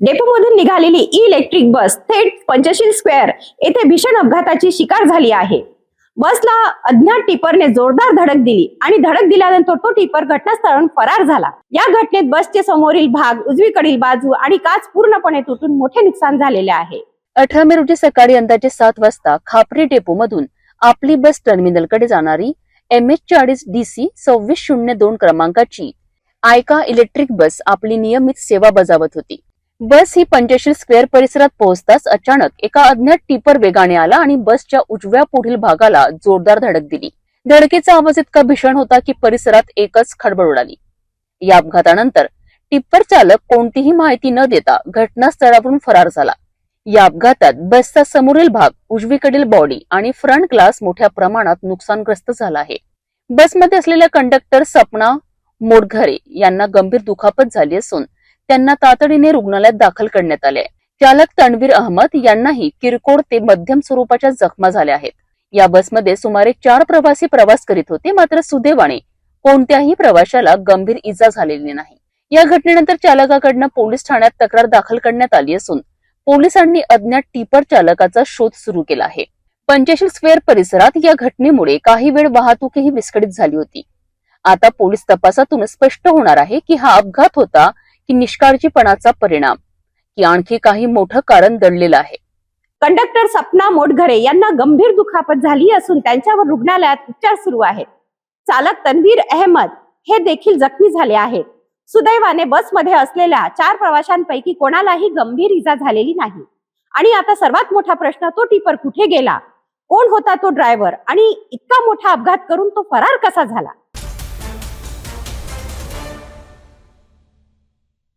डेपोमधून निघालेली electric bus थेट Panchsheel square येथे भीषण अपघाताची शिकार झाली आहे। बसला अज्ञात टिपरने जोरदार धडक दिली आणि धडक दिल्यानंतर तो टिपर घटनास्थळावरून फरार झाला। या घटनेत बसचे समोरील भाग, उजवीकडील बाजू आणि काच पूर्णपणे तुटून मोठे नुकसान झालेले आहे। 18 मे रोजी सकाळी अंदाजे 7 वाजता खापरी डेपो मधून आपली बस टर्मिनलकडे जाणारी MH40 DC 2602 क्रमांकाची आयका इलेक्ट्रिक बस आपली नियमित सेवा बजावत होती। बस ही पंचशील स्क्वेअर परिसरात पोहोचताच अचानक एका अज्ञात टिपर वेगाने आला आणि बसच्या उजव्या पुढील भागाला जोरदार धडक दिली। धडकेचा आवाज इतका भीषण होता की परिसरात एकच खळबळ उडाली। या अपघातानंतर टिप्पर चालक कोणतीही माहिती न देता घटनास्थळावरून फरार झाला। या अपघातात बसचा समोरील भाग, उजवीकडील बॉडी आणि फ्रंट ग्लास मोठ्या प्रमाणात नुकसानग्रस्त झाला आहे। बसमध्ये असलेल्या कंडक्टर सपना मोडघरे यांना गंभीर दुखापत झाली असून त्यांना तातडीने रुग्णालयात दाखल करण्यात आले। चालक तणवीर अहमद यांनाही किरकोळ ते मध्यम स्वरूपाच्या जखमा झाल्या आहेत। या बसमध्ये सुमारे 4 प्रवासी प्रवास करीत होते, मात्र सुदैवाने कोणत्याही प्रवाशाला गंभीर इजा झालेली नाही। या घटनेनंतर चालकाकडून पोलीस ठाण्यात तक्रार दाखल करण्यात आली असून पोलिसांनी अज्ञात टिपर चालकाचा शोध सुरू केला आहे। पंचशील स्क्वेअर परिसरात या घटनेमुळे काही वेळ वाहतूकही विस्कळीत झाली होती। आता पोलीस तपासातून स्पष्ट होणार आहे की हा अपघात होता की निष्काळजीपणाचा परिणाम, की आणखी काही मोठं कारण दडलेलं आहे। कंडक्टर सपना मोडघरे यांना गंभीर दुखापत झाली असून त्यांच्यावर रुग्णालयात उपचार सुरू आहेत। चालक तणवीर अहमद हे देखील जखमी झाले आहेत। सुदैवाने बसमध्ये असलेल्या 4 प्रवाशांपैकी कोणालाही गंभीर इजा झालेली नाही। आणि आता सर्वात मोठा प्रश्न, तो टिपर कुठे गेला, कोण होता तो ड्रायव्हर आणि इतका मोठा अपघात करून तो फरार कसा झाला।